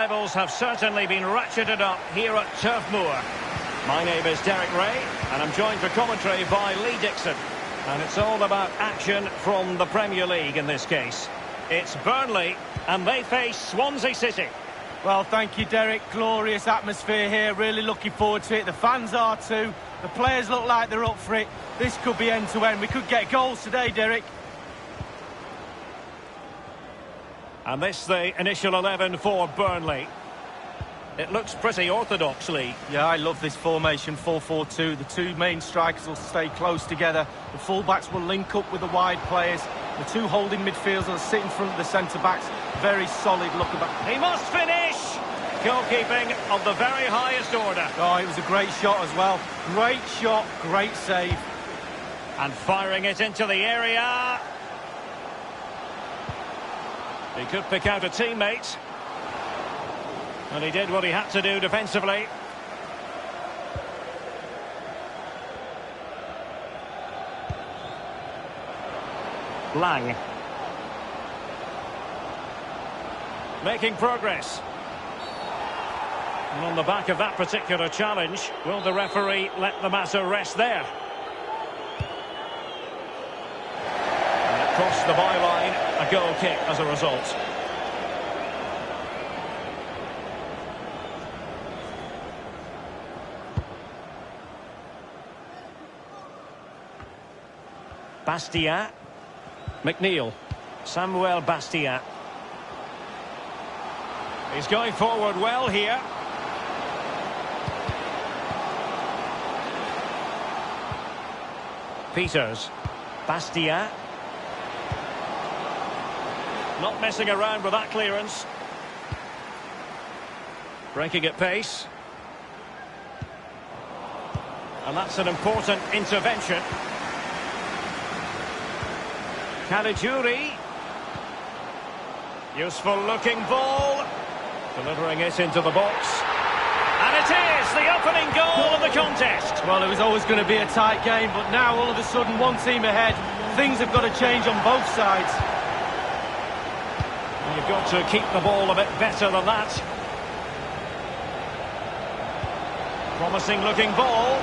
Levels have certainly been ratcheted up here at Turf Moor. My name is Derek Ray, and I'm joined for commentary by Lee Dixon. And it's all about action from the Premier League in this case. It's Burnley, and they face Swansea City. Well, thank you, Derek. Glorious atmosphere here. Really looking forward to it. The fans are too. The players look like they're up for it. This could be end-to-end. We could get goals today, Derek. And this the initial 11 for Burnley. It looks pretty orthodox, Lee. Yeah, I love this formation, 4-4-2. The two main strikers will stay close together. The full-backs will link up with the wide players. The two holding midfielders will sit in front of the centre-backs. Very solid look about. He must finish! Goalkeeping of the very highest order. Oh, it was a great shot as well. Great shot, great save. And firing it into the area. He could pick out a teammate. And he did what he had to do defensively. Lang. Making progress. And on the back of that particular challenge, will the referee let the matter rest there? And across the byline, a goal kick as a result. Bastia. McNeil. Samuel Bastia. He's going forward well here. Peters. Bastia. Not messing around with that clearance. Breaking at pace. And that's an important intervention. Caligiuri. Useful looking ball. Delivering it into the box. And it is the opening goal of the contest. Well, it was always going to be a tight game, but now all of a sudden one team ahead. Things have got to change on both sides. And you've got to keep the ball a bit better than that. Promising looking ball.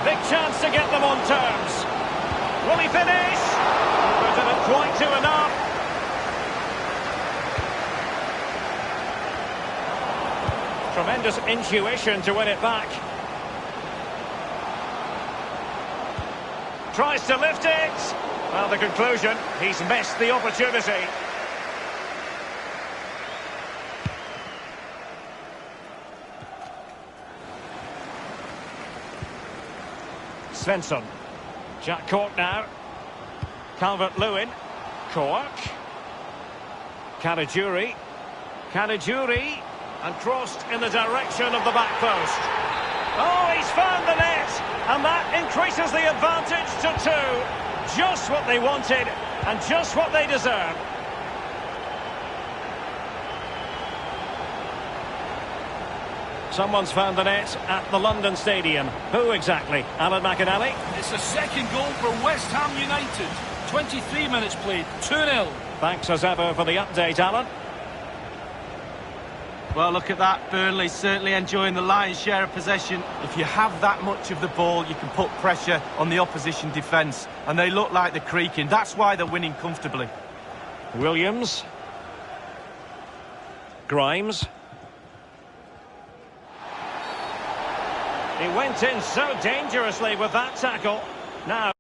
Big chance to get them on terms. Will he finish? But didn't quite do enough. Tremendous intuition to win it back. Tries to lift it. Well, the conclusion, he's missed the opportunity. Svensson. Jack Cork now. Calvert-Lewin. Cork. Caligiuri. Caligiuri. And crossed in the direction of the back post. Oh, he's found the net. And that increases the advantage to 2. Just what they wanted and just what they deserve. Someone's found the net at the London Stadium. Who exactly? Alan McInally? It's a second goal for West Ham United. 23 minutes played, 2-0. Thanks as ever for the update, Alan. Well, look at that. Burnley certainly enjoying the lion's share of possession. If you have that much of the ball, you can put pressure on the opposition defence. And they look like they're creaking. That's why they're winning comfortably. Williams. Grimes. He went in so dangerously with that tackle. Now,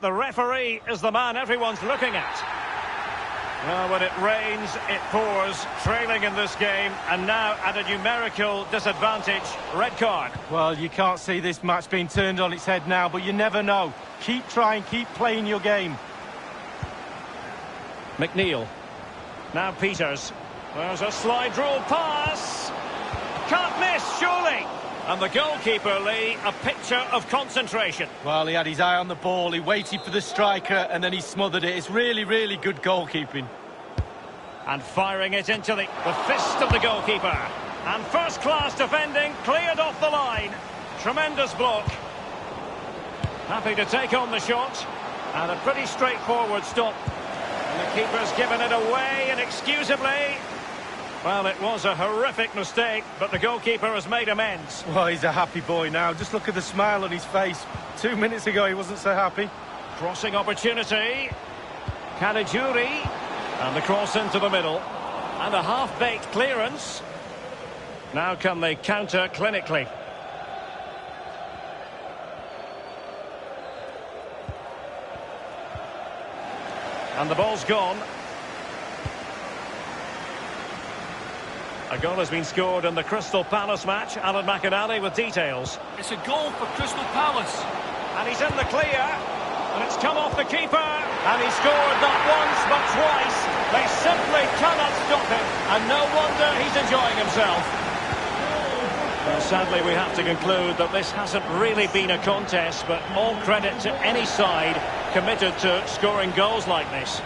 the referee is the man everyone's looking at. Well, when it rains, it pours, trailing in this game, and now at a numerical disadvantage, red card. Well, you can't see this match being turned on its head now, but you never know. Keep trying, keep playing your game. McNeil. Now Peters. There's a slide rule pass. Can't miss, surely. And the goalkeeper, Lee, a picture of concentration. Well, he had his eye on the ball, he waited for the striker, and then he smothered it. It's really, really good goalkeeping. And firing it into the fist of the goalkeeper. And first-class defending, cleared off the line. Tremendous block. Happy to take on the shot. And a pretty straightforward stop. The keeper's given it away inexcusably. Well, it was a horrific mistake, but the goalkeeper has made amends. Well, he's a happy boy now. Just look at the smile on his face. 2 minutes ago, he wasn't so happy. Crossing opportunity. Caligiuri. And the cross into the middle. And a half-baked clearance. Now can they counter clinically? And the ball's gone. A goal has been scored in the Crystal Palace match. Alan McInally with details. It's a goal for Crystal Palace. And he's in the clear. And it's come off the keeper. And he scored not once but twice. They simply cannot stop him. And no wonder he's enjoying himself. Well, sadly, we have to conclude that this hasn't really been a contest, but all credit to any side committed to scoring goals like this.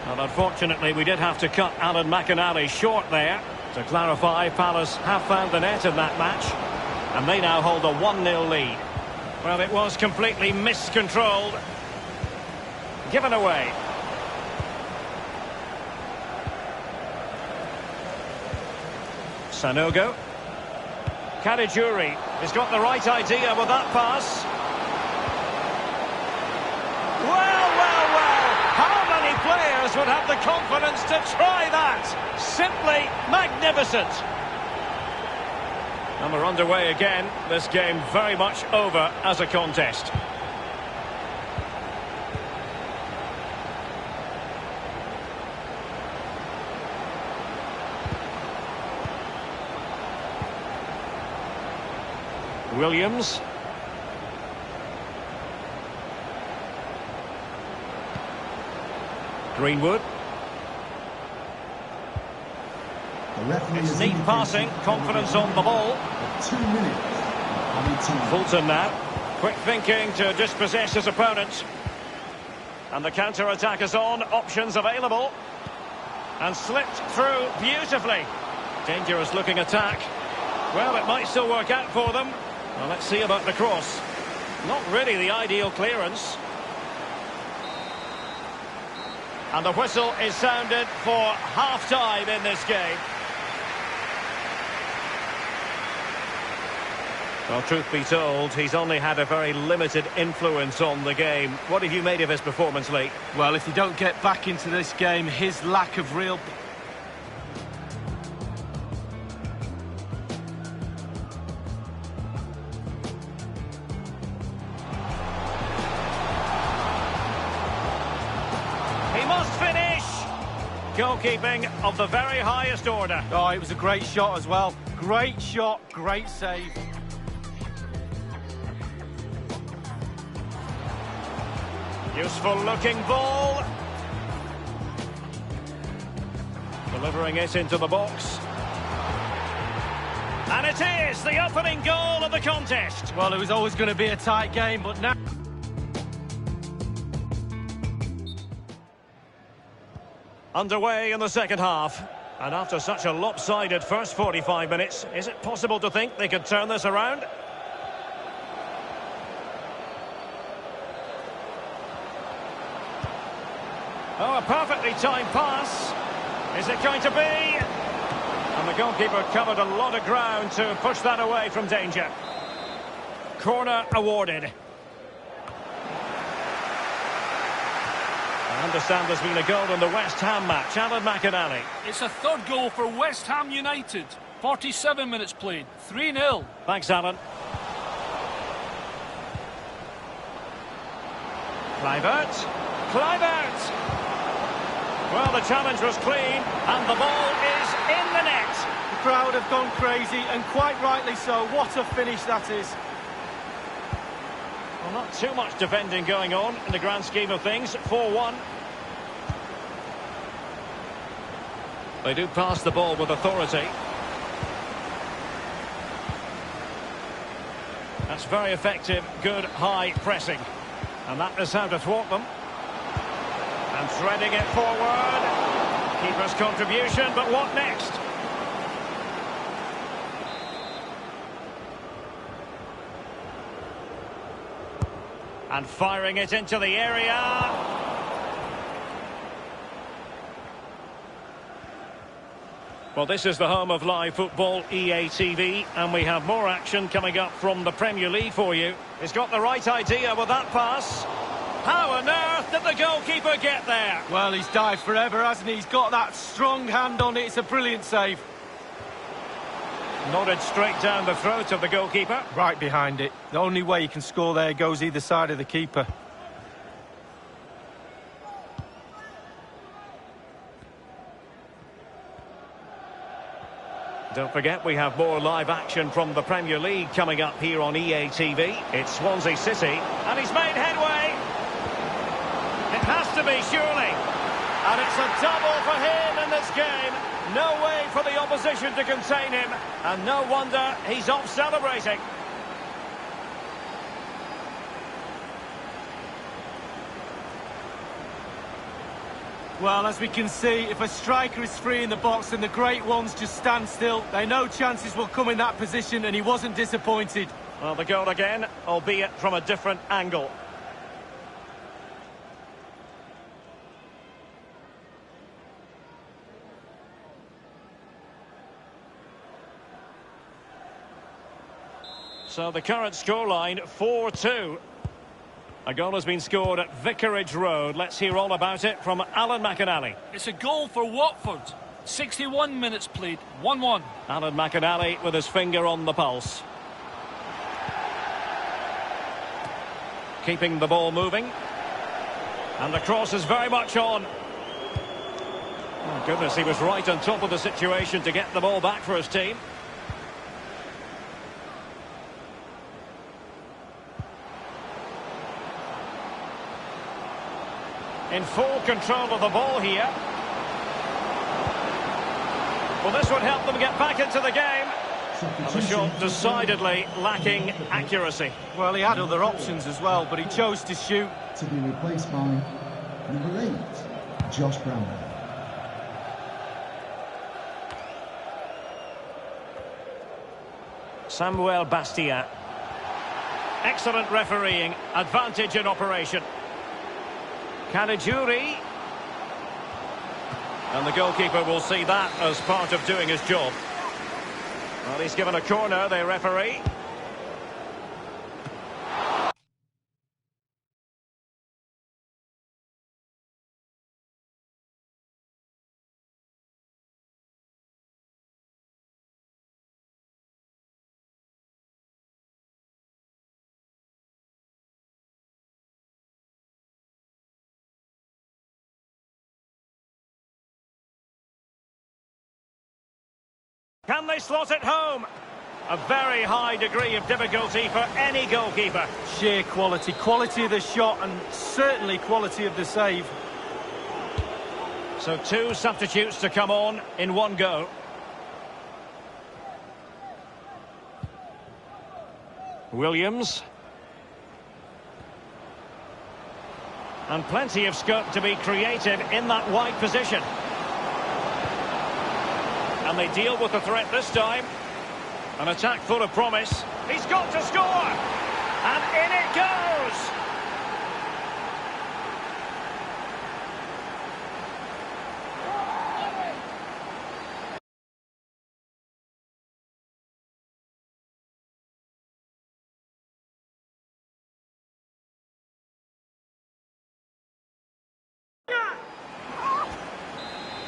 And unfortunately, we did have to cut Alan McInally short there. To clarify, Palace have found the net in that match, and they now hold a 1-0 lead. Well, it was completely miscontrolled. Given away. Sanogo. Caligiuri has got the right idea with that pass. Well, well, well. How many players would have the confidence to try that? Simply magnificent. And we're underway again. This game very much over as a contest. Williams. Greenwood. It's neat passing, confidence on the ball. 2 minutes. Fulton now. Quick thinking to dispossess his opponent. And the counter-attack is on, options available. And slipped through beautifully. Dangerous looking attack. Well, it might still work out for them. Well, let's see about the cross. Not really the ideal clearance. And the whistle is sounded for half-time in this game. Well, truth be told, he's only had a very limited influence on the game. What have you made of his performance, Lee? Well, if you don't get back into this game, his lack of real... Goalkeeping of the very highest order. Oh, it was a great shot as well. Great shot, great save. Useful looking ball. Delivering it into the box. And it is the opening goal of the contest. Well, it was always going to be a tight game, but now... Underway in the second half. And after such a lopsided first 45 minutes, is it possible to think they could turn this around? Oh, a perfectly timed pass. Is it going to be? And the goalkeeper covered a lot of ground to push that away from danger. Corner awarded. I understand there's been a goal in the West Ham match. Alan McInally. It's a third goal for West Ham United. 47 minutes played. 3-0. Thanks, Alan. Kluivert. Kluivert. Well, the challenge was clean, and the ball is in the net. The crowd have gone crazy, and quite rightly so. What a finish that is. Well, not too much defending going on in the grand scheme of things. 4-1. They do pass the ball with authority. That's very effective, good high pressing. And that is how to thwart them. And threading it forward. Keeper's contribution, but what next? And firing it into the area. Well, this is the home of live football, EA TV, and we have more action coming up from the Premier League for you. He's got the right idea with that pass. How on earth did the goalkeeper get there? Well, he's dived forever, hasn't he? He's got that strong hand on it. It's a brilliant save. Nodded straight down the throat of the goalkeeper. Right behind it. The only way you can score there goes either side of the keeper. Don't forget, we have more live action from the Premier League coming up here on EA TV. It's Swansea City, and he's made headway. It has to be, surely. And it's a double for him in this game. No way for the opposition to contain him. And no wonder he's off celebrating. Well, as we can see, if a striker is free in the box and the great ones just stand still, they know chances will come in that position, and he wasn't disappointed. Well, the goal again, albeit from a different angle. So the current scoreline, 4-2. A goal has been scored at Vicarage Road. Let's hear all about it from Alan McInally. It's a goal for Watford. 61 minutes played, 1-1. Alan McInally with his finger on the pulse. Keeping the ball moving. And the cross is very much on. Oh, goodness, he was right on top of the situation to get the ball back for his team. In full control of the ball here. Well, this would help them get back into the game. And the shot decidedly lacking accuracy. Well, he had other options as well, but he chose to shoot. To be replaced by number 8, Josh Brown. Samuel Bastia. Excellent refereeing, advantage in operation. Caligiuri. And the goalkeeper will see that as part of doing his job. Well, he's given a corner, the referee. Can they slot it home? A very high degree of difficulty for any goalkeeper. Sheer quality. Quality of the shot and certainly quality of the save. So 2 substitutes to come on in one go. Williams. And plenty of scope to be creative in that wide position. And they deal with the threat this time. An attack full of promise. He's got to score! And in it goes!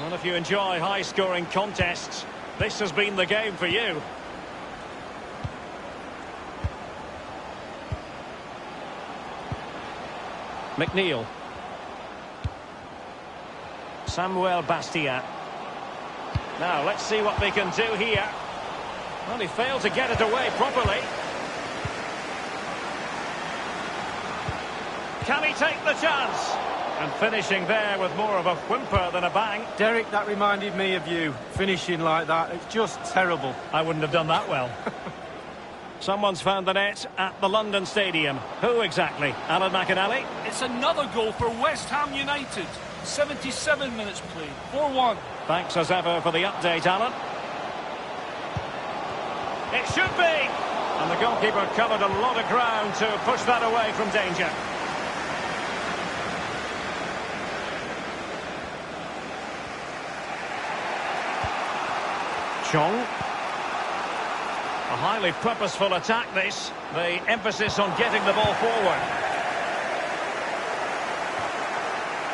Well, if you enjoy high-scoring contests, this has been the game for you. McNeil. Samuel Bastia. Now, let's see what they can do here. Well, he failed to get it away properly. Can he take the chance? And finishing there with more of a whimper than a bang. Derek, that reminded me of you. Finishing like that, it's just terrible. I wouldn't have done that well. Someone's found the net at the London Stadium. Who exactly? Alan McInally? It's another goal for West Ham United. 77 minutes played, 4-1. Thanks as ever for the update, Alan. It should be! And the goalkeeper covered a lot of ground to push that away from danger. Chong. A highly purposeful attack this. The emphasis on getting the ball forward.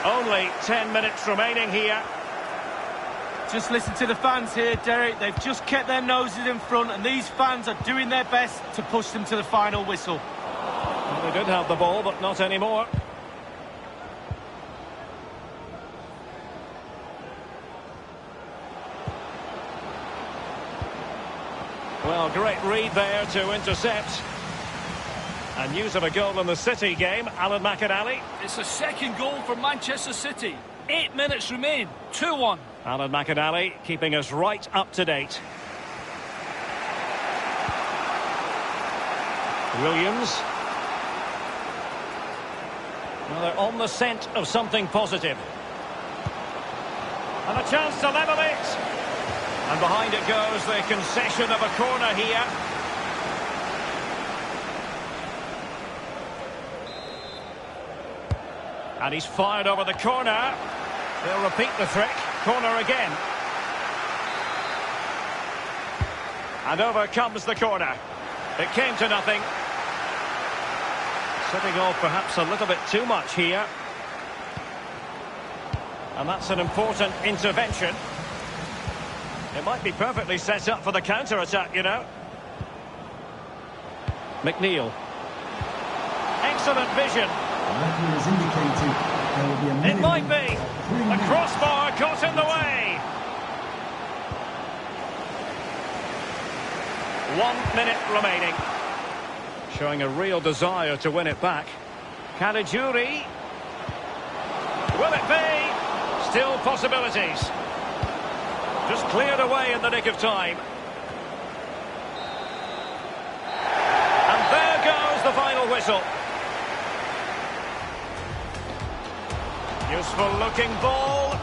Only 10 minutes remaining here. Just listen to the fans here, Derek. They've just kept their noses in front, and these fans are doing their best to push them to the final whistle. Well, they did have the ball, but not anymore. Well, great read there to intercept. And news of a goal in the City game, Alan McInally. It's a second goal for Manchester City. 8 minutes remain. 2-1. Alan McInally keeping us right up to date. Williams. Well, they're on the scent of something positive. And a chance to level it. And behind it goes the concession of a corner here. And he's fired over the corner. They'll repeat the trick. Corner again. And over comes the corner. It came to nothing. Setting off perhaps a little bit too much here. And that's an important intervention. It might be perfectly set up for the counter-attack, you know. McNeil. Excellent vision. The referee has indicated there will be a minimum It might be. of 3 The minutes. crossbar got in the way. 1 minute remaining. Showing a real desire to win it back. Caligiuri. Will it be? Still possibilities. Just cleared away in the nick of time. And there goes the final whistle. Useful looking ball.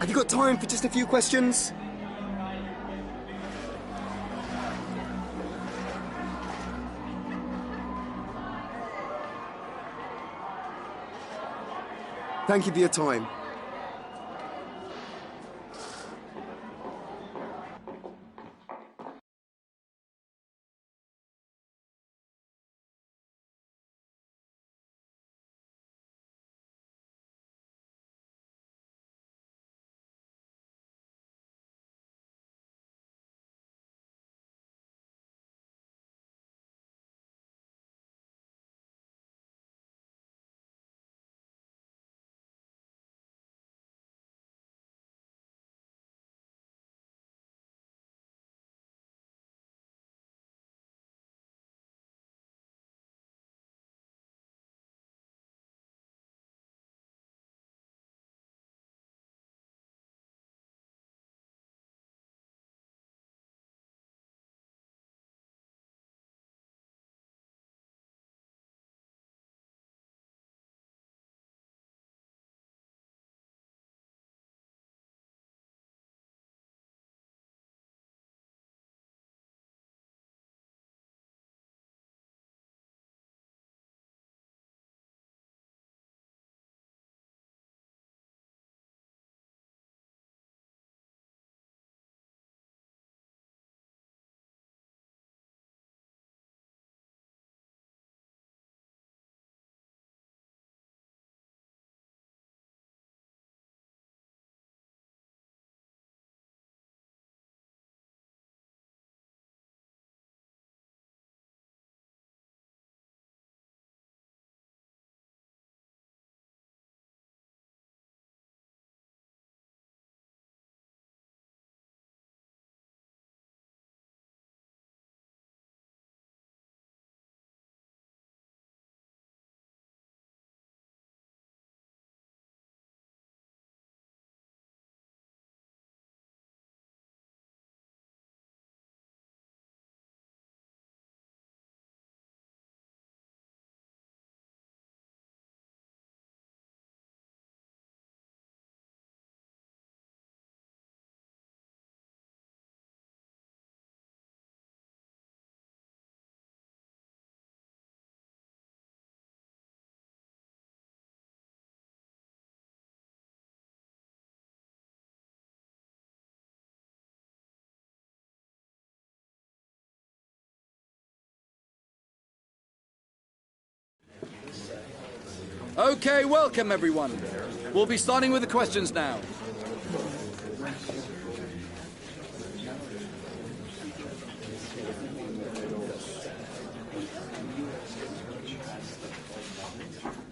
Have you got time for just a few questions? Thank you for your time. Okay, welcome everyone. We'll be starting with the questions now.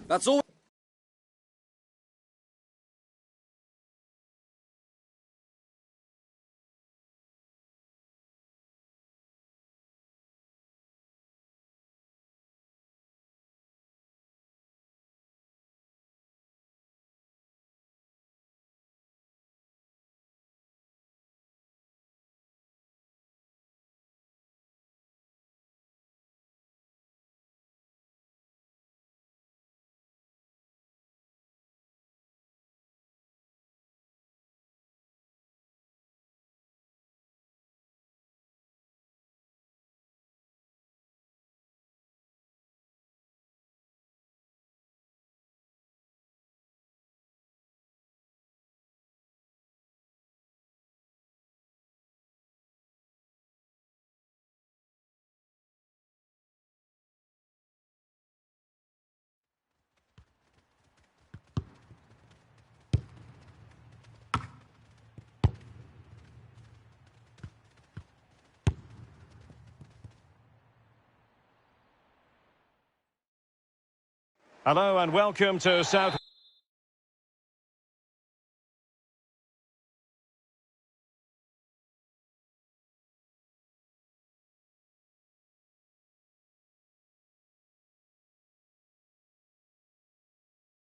That's all. Hello and welcome to South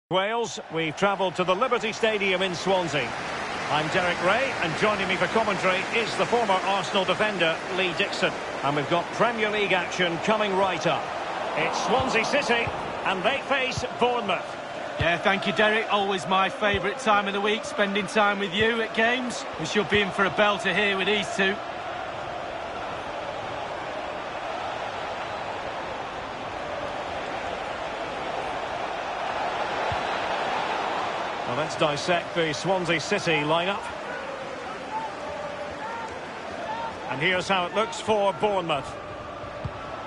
Wales. We've travelled to the Liberty Stadium in Swansea. I'm Derek Ray, and joining me for commentary is the former Arsenal defender, Lee Dixon. And we've got Premier League action coming right up. It's Swansea City, and they face Bournemouth. Yeah, thank you, Derek. Always my favourite time of the week, spending time with you at games. We should be in for a belter here with these two. Well, let's dissect the Swansea City lineup. And here's how it looks for Bournemouth.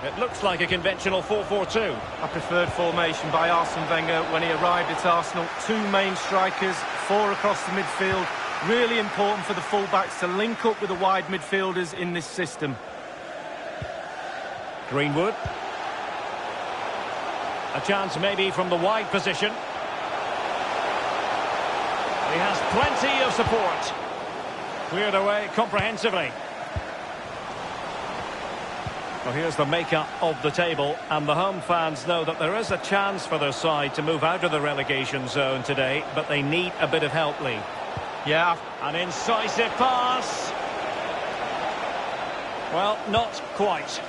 It looks like a conventional 4-4-2. A preferred formation by Arsene Wenger when he arrived at Arsenal. Two main strikers, four across the midfield. Really important for the full-backs to link up with the wide midfielders in this system. Greenwood. A chance maybe from the wide position. He has plenty of support. Cleared away comprehensively. Well, here's the makeup of the table, and the home fans know that there is a chance for their side to move out of the relegation zone today, but they need a bit of help, Lee. Yeah. An incisive pass. Well, not quite.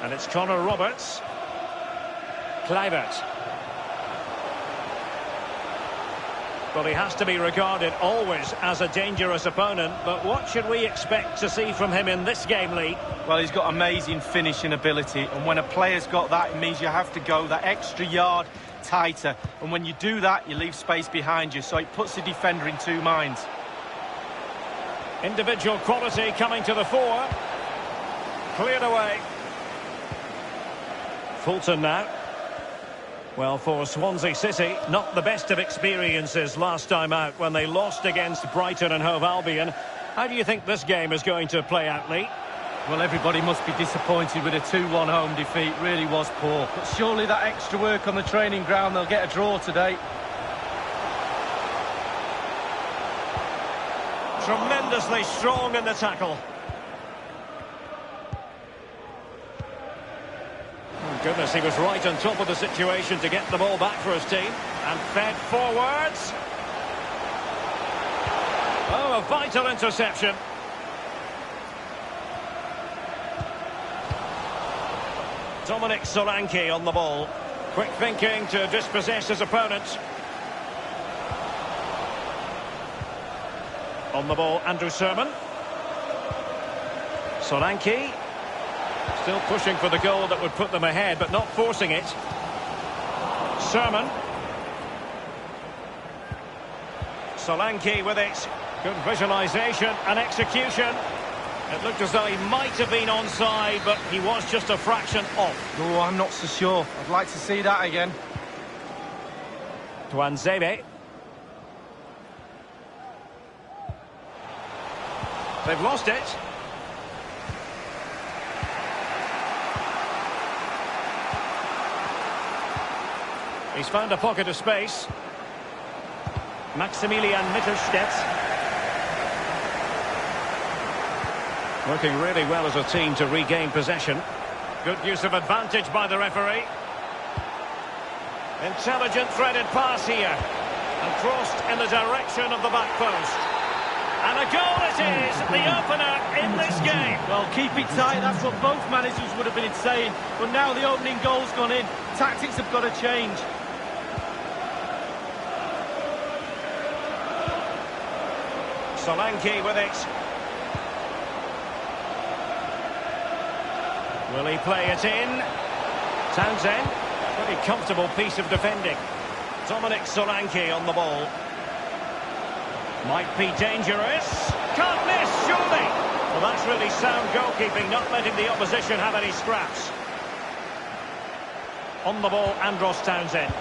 And it's Connor Roberts. Kluivert. Well, he has to be regarded always as a dangerous opponent, but what should we expect to see from him in this game, Lee? Well, he's got amazing finishing ability, and when a player's got that, it means you have to go that extra yard tighter, and when you do that, you leave space behind you, so it puts the defender in two minds. Individual quality coming to the fore. Cleared away. Fulton now. Well, for Swansea City, not the best of experiences last time out when they lost against Brighton and Hove Albion. How do you think this game is going to play out, Lee? Well, everybody must be disappointed with a 2-1 home defeat. Really was poor. But surely that extra work on the training ground, they'll get a draw today. Tremendously strong in the tackle. Goodness, he was right on top of the situation to get the ball back for his team. And fed forwards. Oh, a vital interception. Dominic Solanke on the ball. Quick thinking to dispossess his opponent. On the ball, Andrew Sermon. Solanke. Still pushing for the goal that would put them ahead, but not forcing it. Sermon. Solanke with it. Good visualisation and execution. It looked as though he might have been onside, but he was just a fraction off. Oh, I'm not so sure. I'd like to see that again. Tuanzebe. They've lost it. He's found a pocket of space. Maximilian Mittelstädt. Working really well as a team to regain possession. Good use of advantage by the referee. Intelligent threaded pass here. And crossed in the direction of the back post. And a goal it is, the opener in this game. Well, keep it tight, that's what both managers would have been saying. But now the opening goal's gone in. Tactics have got to change. Solanke with it. Will he play it in? Townsend. Pretty comfortable piece of defending. Dominic Solanke on the ball. Might be dangerous. Can't miss, surely. Well, that's really sound goalkeeping, not letting the opposition have any scraps. On the ball, Andros Townsend.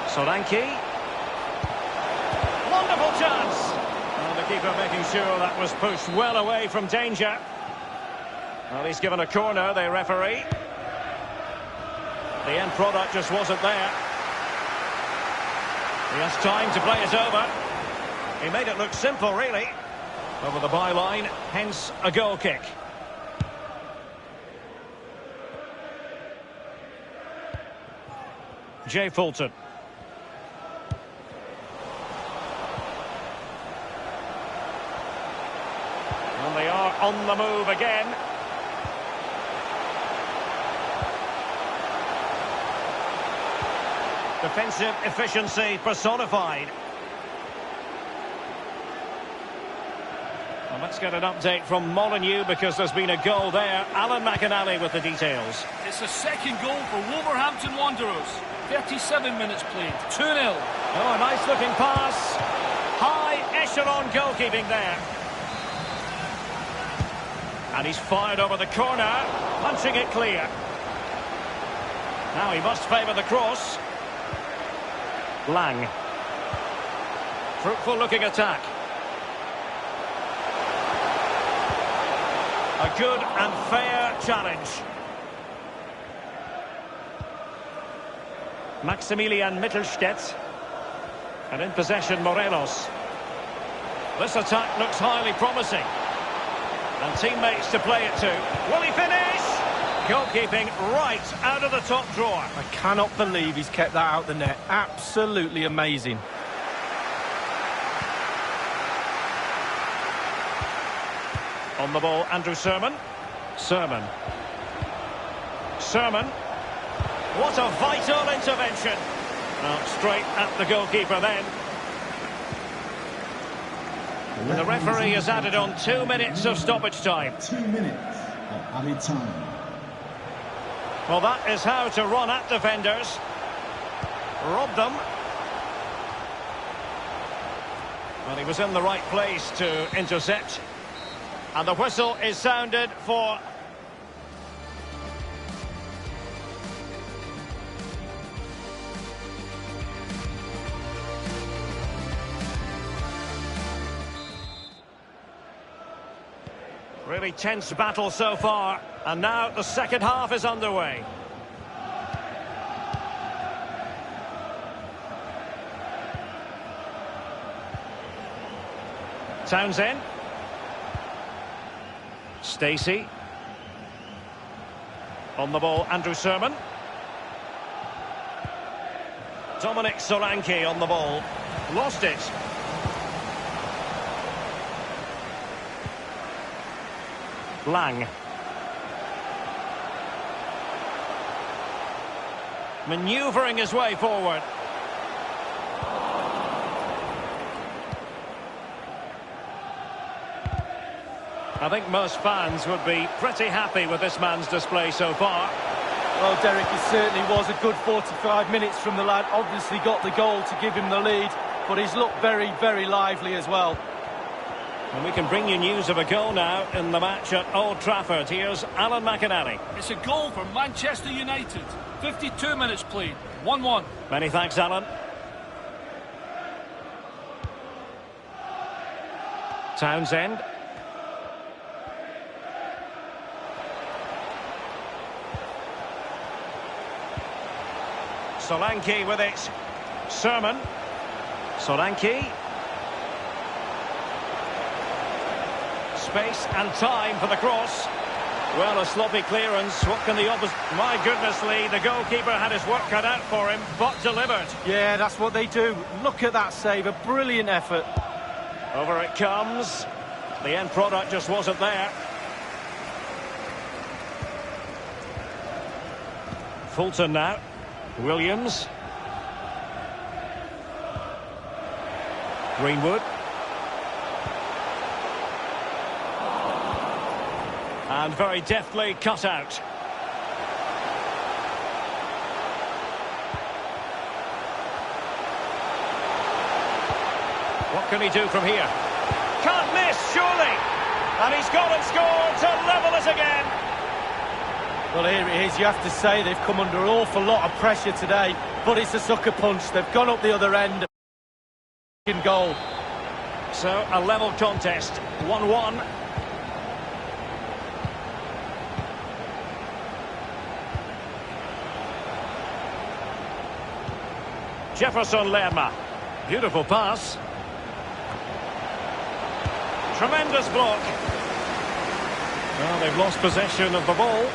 Solanke. Wonderful chance. Well, the keeper making sure that was pushed well away from danger. Well, he's given a corner, the referee. The end product just wasn't there. He has time to play it over. He made it look simple, really. Over the byline, hence a goal kick. Jay Fulton. And they are on the move again. Defensive efficiency personified. Well, let's get an update from Molineux because there's been a goal there. Alan McInally with the details. It's a second goal for Wolverhampton Wanderers. 37 minutes played. 2-0. Oh, a nice looking pass. High echelon goalkeeping there. And he's fired over the corner, punching it clear. Now he must favour the cross. Lang. Fruitful looking attack. A good and fair challenge. Maximilian Mittelstädt. And in possession, Morelos. This attack looks highly promising. And teammates to play it to. Will he finish? Goalkeeping right out of the top drawer. I cannot believe he's kept that out the net. Absolutely amazing. On the ball, Andrew Sermon. Sermon. What a vital intervention. Well, straight at the goalkeeper then. And the referee has added on 2 minutes of stoppage time. 2 minutes of added time. Well, that is how to run at defenders. Rob them. Well, he was in the right place to intercept. And the whistle is sounded for... Really tense battle so far. And now the second half is underway. Townsend. Stacey. On the ball, Andrew Sermon. Dominic Solanke on the ball. Lost it. Lang. Manoeuvring his way forward. I think most fans would be pretty happy with this man's display so far. Well, Derek, it certainly was a good 45 minutes from the lad. Obviously got the goal to give him the lead, but he's looked very, very lively as well. And we can bring you news of a goal now in the match at Old Trafford. Here's Alan McInally. It's a goal for Manchester United. 52 minutes played. 1-1. Many thanks, Alan. Townsend. Solanke with it. Sermon. Solanke. Space and time for the cross. Well, a sloppy clearance. What can the opposite... My goodness, Lee, the goalkeeper had his work cut out for him, but delivered. Yeah, that's what they do. Look at that save. A brilliant effort. Over it comes. The end product just wasn't there. Fulton now. Williams. Greenwood. And very deftly cut out. What can he do from here? Can't miss, surely! And he's gone and scored to level it again! Well, here it is. You have to say they've come under an awful lot of pressure today, but it's a sucker punch. They've gone up the other end. Goal. So, a level contest. 1-1. Jefferson Lerma. Beautiful pass. Tremendous block. Well, they've lost possession of the ball.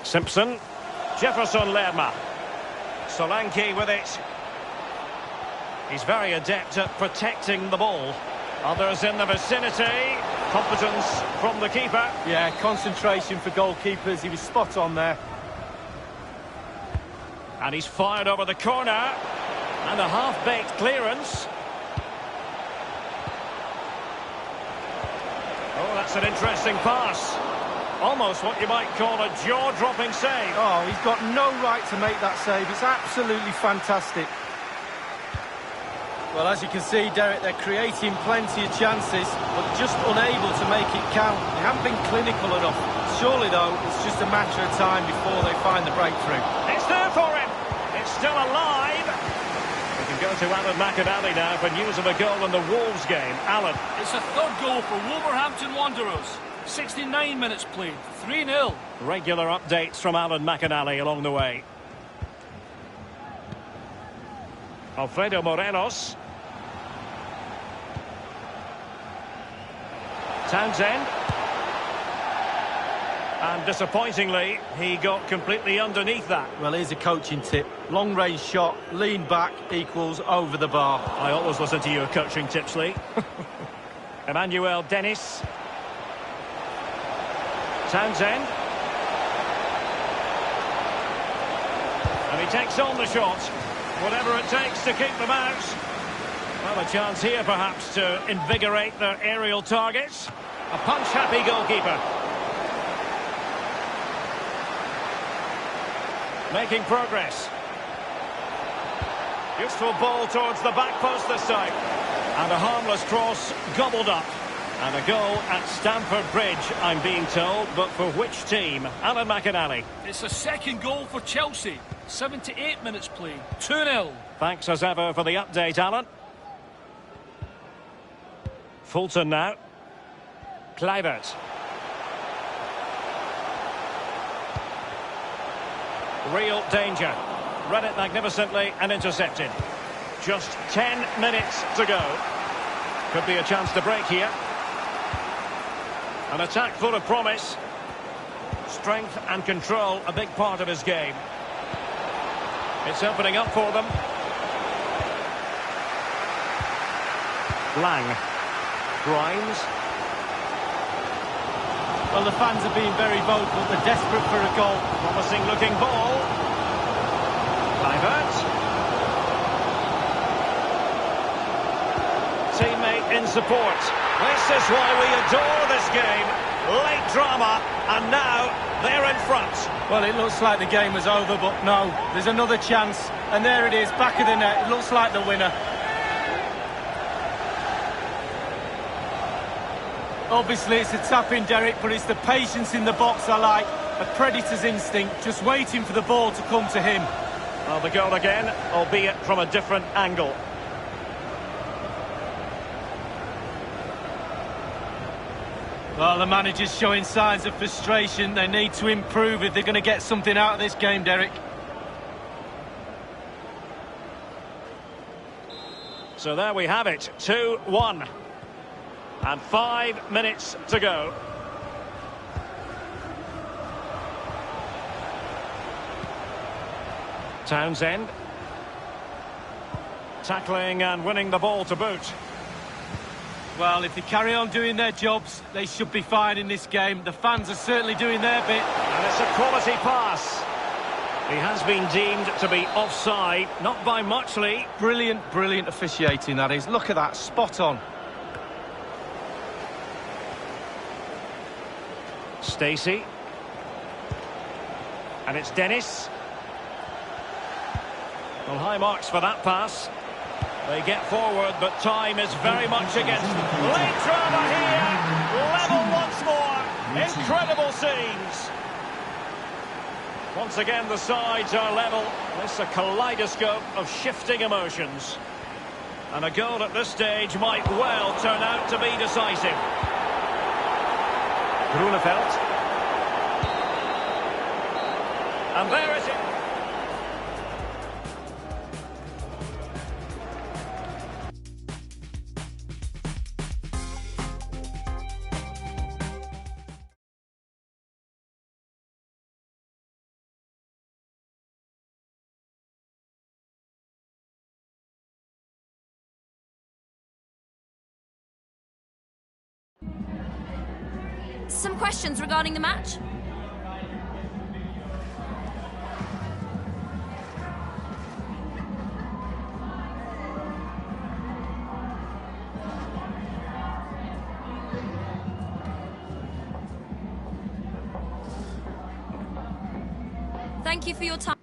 Simpson. Jefferson Lerma. Solanke with it. He's very adept at protecting the ball. Others in the vicinity. Competence from the keeper. Yeah, concentration for goalkeepers. He was spot on there. And he's fired over the corner. And a half-baked clearance. Oh, that's an interesting pass. Almost what you might call a jaw-dropping save. Oh, he's got no right to make that save. It's absolutely fantastic. Well, as you can see, Derek, they're creating plenty of chances, but just unable to make it count. They haven't been clinical enough. Surely, though, it's just a matter of time before they find the breakthrough. It's there for him. It's still alive. We can go to Alan McInally now for news of a goal in the Wolves game. Alan. It's a third goal for Wolverhampton Wanderers. 69 minutes played. 3-0. Regular updates from Alan McInally along the way. Alfredo Morelos. Townsend. And disappointingly, he got completely underneath that. Well, here's a coaching tip. Long-range shot, lean back equals over the bar. I always listen to your coaching tips, Lee. Emmanuel Dennis. Townsend. And he takes on the shot. Whatever it takes to keep them out. Well, a chance here, perhaps, to invigorate their aerial targets. A punch-happy goalkeeper. Making progress. Useful ball towards the back post this time. And a harmless cross gobbled up. And a goal at Stamford Bridge, I'm being told. But for which team? Alan McInally. It's a second goal for Chelsea. 78 minutes played. 2-0. Thanks as ever for the update, Alan. Fulton now. Kluivert. Real danger. Read it magnificently and intercepted. Just 10 minutes to go. Could be a chance to break here. An attack full of promise. Strength and control, a big part of his game. It's opening up for them. Lang. Grimes. Well, the fans are being very vocal. They're desperate for a goal. Promising looking ball. Kluivert. Teammate in support. This is why we adore this game. Late drama, and now They're in front. Well, it looks like the game was over, but no, there's another chance. And there it is, back of the net. It looks like the winner. Obviously, it's a tap-in, Derek, but it's the patience in the box I like. A predator's instinct, just waiting for the ball to come to him. Well, the goal again, albeit from a different angle. Well, the manager's showing signs of frustration. They need to improve if they're going to get something out of this game, Derek. So there we have it, 2-1. And 5 minutes to go. Townsend. Tackling and winning the ball to boot. Well, if they carry on doing their jobs, they should be fine in this game. The fans are certainly doing their bit. And it's a quality pass. He has been deemed to be offside, not by much, Lee. Brilliant, brilliant officiating, that is. Look at that, spot on. Stacey. And it's Dennis. Well, high marks for that pass. They get forward, but time is very much against them. Late drama here. Level once more. Incredible scenes. Once again, the sides are level. This is a kaleidoscope of shifting emotions. And a goal at this stage might well turn out to be decisive. Grunewald. And there it is. Some questions regarding the match? Thank you for your time.